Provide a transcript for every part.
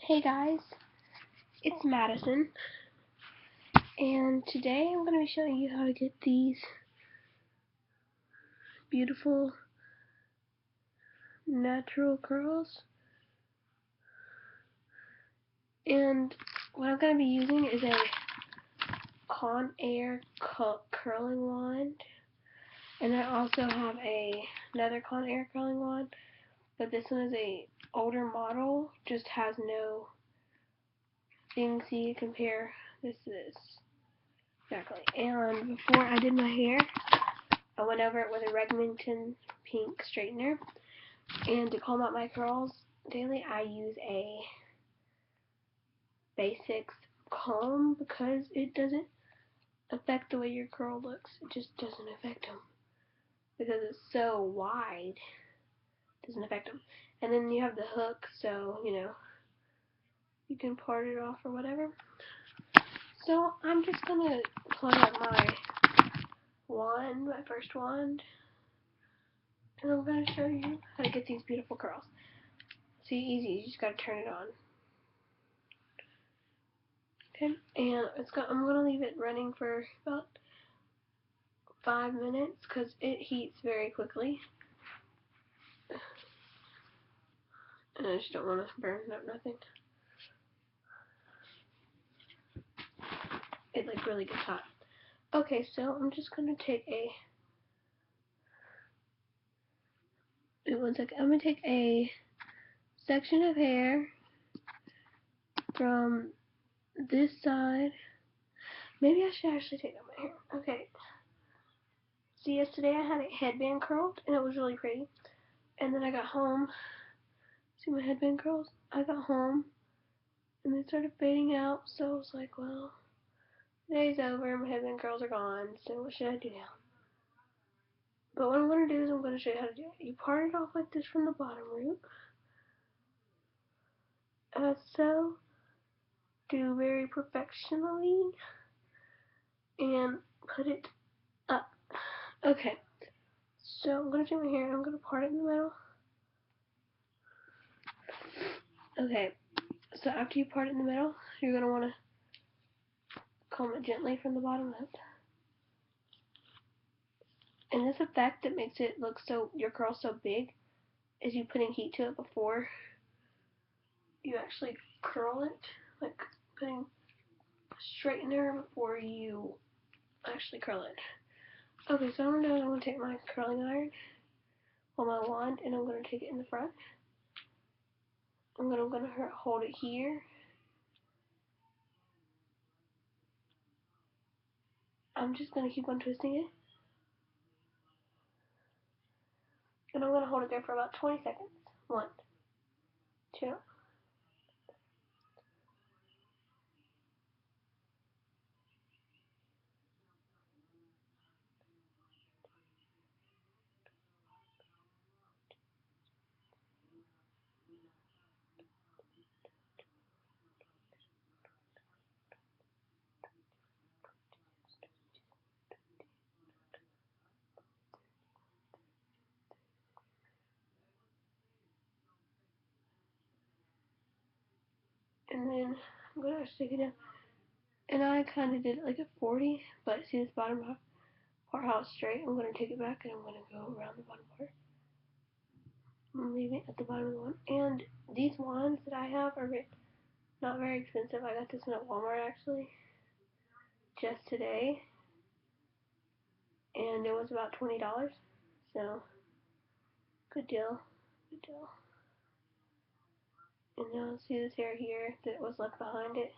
Hey guys, it's Madison, and today I'm going to be showing you how to get these beautiful natural curls. And what I'm going to be using is a Conair curling wand, and I also have another Conair curling wand, but this one is a older model, just has no things you can compare this to this. Exactly. And before I did my hair, I went over it with a Remington pink straightener. And to comb out my curls daily, I use a basics comb because it doesn't affect the way your curl looks. It just doesn't affect them because it's so wide. It doesn't affect them. And then you have the hook, so you can part it off or whatever. So I'm just gonna plug up my wand, my first wand, and I'm gonna show you how to get these beautiful curls. See, easy. You just gotta turn it on. Okay, and I'm gonna leave it running for about 5 minutes because it heats very quickly. And I just don't want to burn up nothing. It really gets hot. Okay, so I'm just gonna take I'm gonna take a section of hair from this side. Maybe I should actually take out my hair. Okay. See, yesterday I had a headband curled and it was really pretty. And then I got home. See my headband curls? I got home and they started fading out, so I was like, well, day's over, my headband curls are gone, so what should I do now? But what I'm going to do is I'm going to show you how to do it. You part it off like this from the bottom root. As so. Do very professionally. And put it up. Okay. So I'm going to take my hair and I'm going to part it in the middle. Okay. So after you part it in the middle, you're going to want to comb it gently from the bottom up. And this effect that makes it look your curl so big is you putting heat to it before you actually curl it, like putting a straightener before you actually curl it. Okay, so I'm going to take my curling iron on my wand and I'm going to take it in the front. I'm going to hold it here. I'm just going to keep on twisting it. And I'm going to hold it there for about 20 seconds. 1, 2. And then I'm going to stick it down. And I kind of did it like at 40, but see this bottom part how it's straight? I'm going to take it back and I'm going to go around the bottom part. I'm leaving it at the bottom of the one. And these wands that I have are not very expensive. I got this one at Walmart actually, just today. And it was about $20. So, good deal. Good deal. And now see this hair here that was left behind it?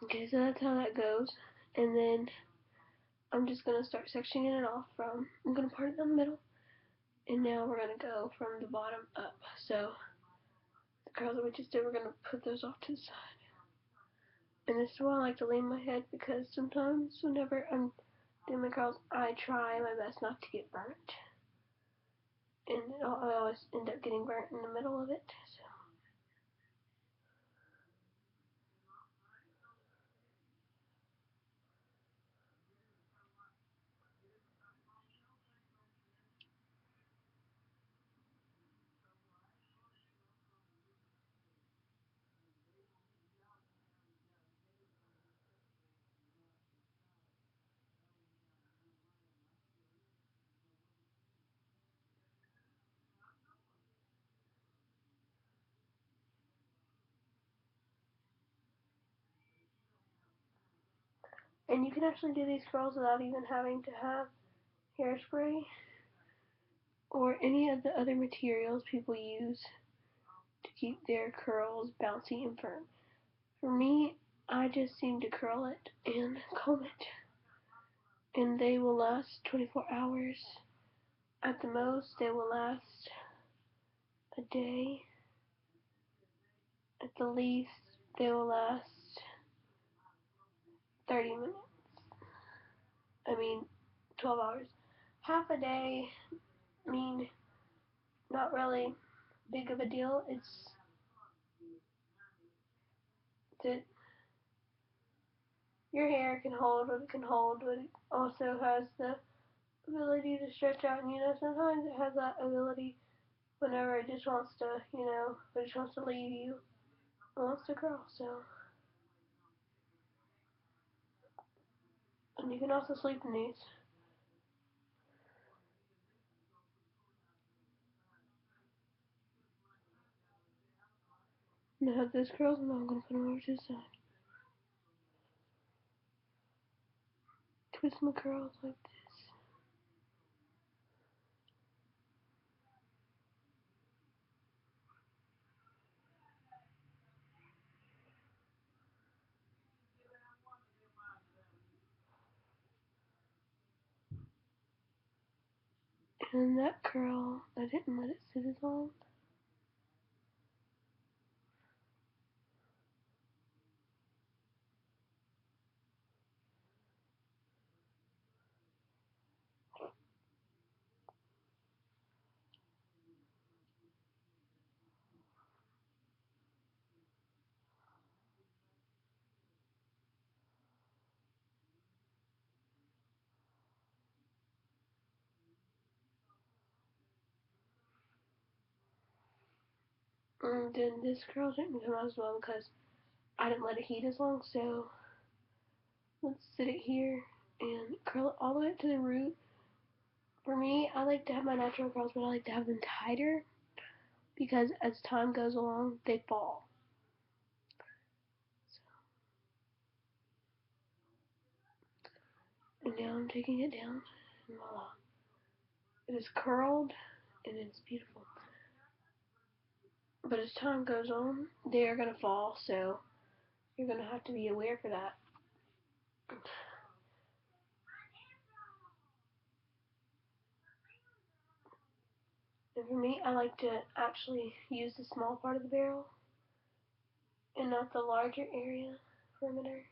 Okay, so that's how that goes. And then I'm just going to start sectioning it off I'm going to part it in the middle. And now we're going to go from the bottom up. So, the curls that we just did, we're going to put those off to the side. And this is why I like to lean my head, because sometimes whenever I'm doing my curls, I try my best not to get burnt. And I always end up getting burnt in the middle of it. So. And you can actually do these curls without even having to have hairspray or any of the other materials people use to keep their curls bouncy and firm. For me, I just seem to curl it and comb it, and they will last 24 hours. At the most, they will last a day. At the least, they will last 30 minutes. I mean, 12 hours. Half a day, I mean, not really big of a deal. It's that your hair can hold what it can hold, but it also has the ability to stretch out. And, sometimes it has that ability whenever it just wants to, it just wants to leave you. It wants to curl, so. And you can also sleep in these. And I have those curls, and now I'm going to put them over to the side. Twist my curls like this. And that curl, I didn't let it sit as long. And then this curl didn't come out as well because I didn't let it heat as long, so let's sit it here and curl it all the way up to the root. For me, I like to have my natural curls, but I like to have them tighter because as time goes along, they fall. And now I'm taking it down, and voila. It is curled, and it's beautiful. But as time goes on, they are going to fall, so you're going to have to be aware for that. And for me, I like to actually use the small part of the barrel and not the larger area perimeter.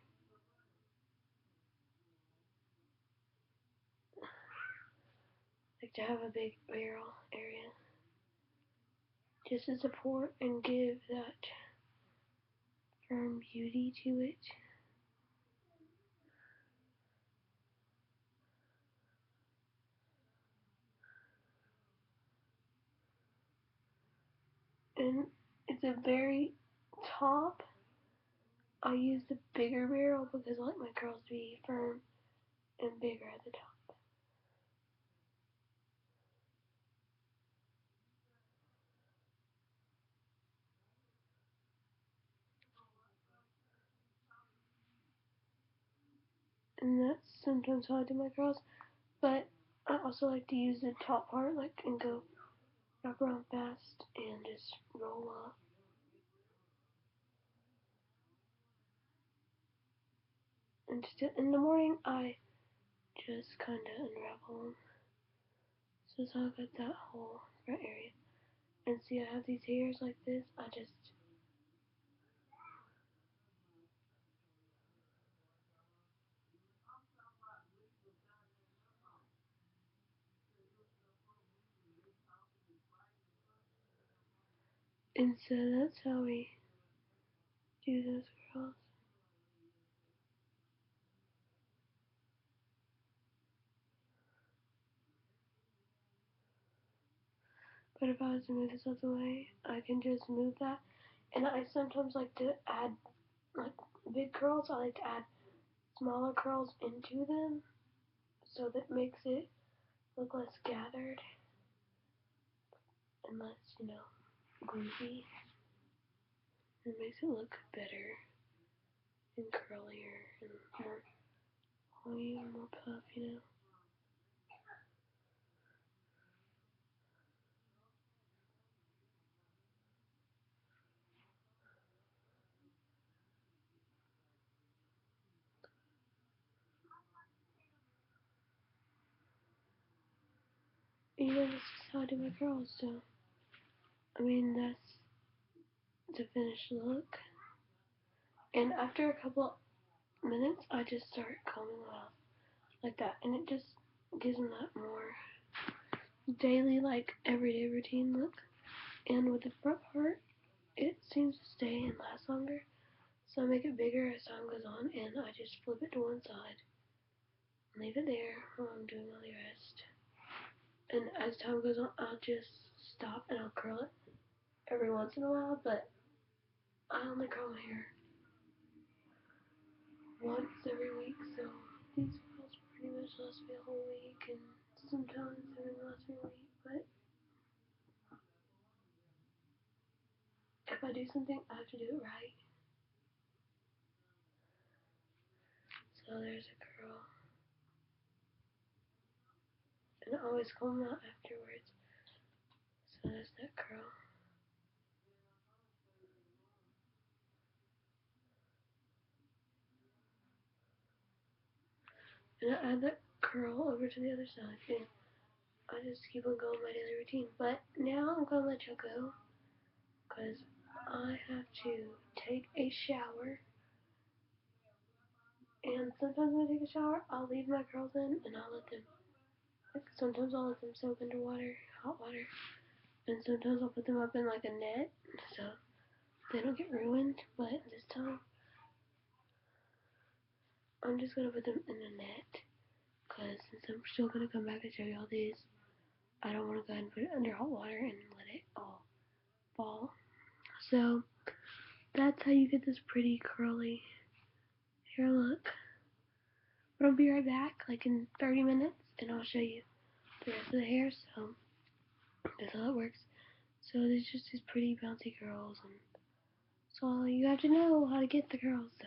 I like to have a big barrel area just to support and give that firm beauty to it. And it's a very top. I use the bigger barrel because I like my curls to be firm and bigger at the top. And that's sometimes how I do my curls. But I also like to use the top part, and go wrap around fast and just roll up. And just in the morning, I just kind of unravel them. So I've got that whole front area. And see, I have these hairs like this. And so that's how we do those curls. But if I was to move this out the way, I can just move that. And I sometimes like to add, like, big curls. I like to add smaller curls into them, so that makes it look less gathered and less, groovy. It makes it look better and curlier and more or even more puff, you know. You know, this is how I do my curls, so, I mean, that's the finished look. And after a couple minutes, I just start combing them out like that, and it just gives them that more daily, like, everyday routine look. And with the front part, it seems to stay and last longer, so I make it bigger as time goes on, and I just flip it to one side, and leave it there while I'm doing all the rest. And as time goes on, I'll just stop and I'll curl it every once in a while, but I only curl my hair once every week, so these curls pretty much last me a whole week, and sometimes they only last me a week, but if I do something, I have to do it right. So there's a curl, and I always comb them out afterwards, so there's that curl. And I add that curl over to the other side, and I just keep on going my daily routine. But now I'm gonna let you go, because I have to take a shower. And sometimes when I take a shower, I'll leave my curls in and I'll let them, like, sometimes I'll let them soak under water, hot water. And sometimes I'll put them up in like a net so they don't get ruined. But this time, I'm just gonna put them in a net, because since I'm still gonna come back and show you all these, I don't want to go ahead and put it under hot water and let it all fall. So that's how you get this pretty curly hair look. But I'll be right back, like in 30 minutes, and I'll show you the rest of the hair. So that's how it works. So there's just these pretty bouncy curls, and so all you have to know how to get the curls. So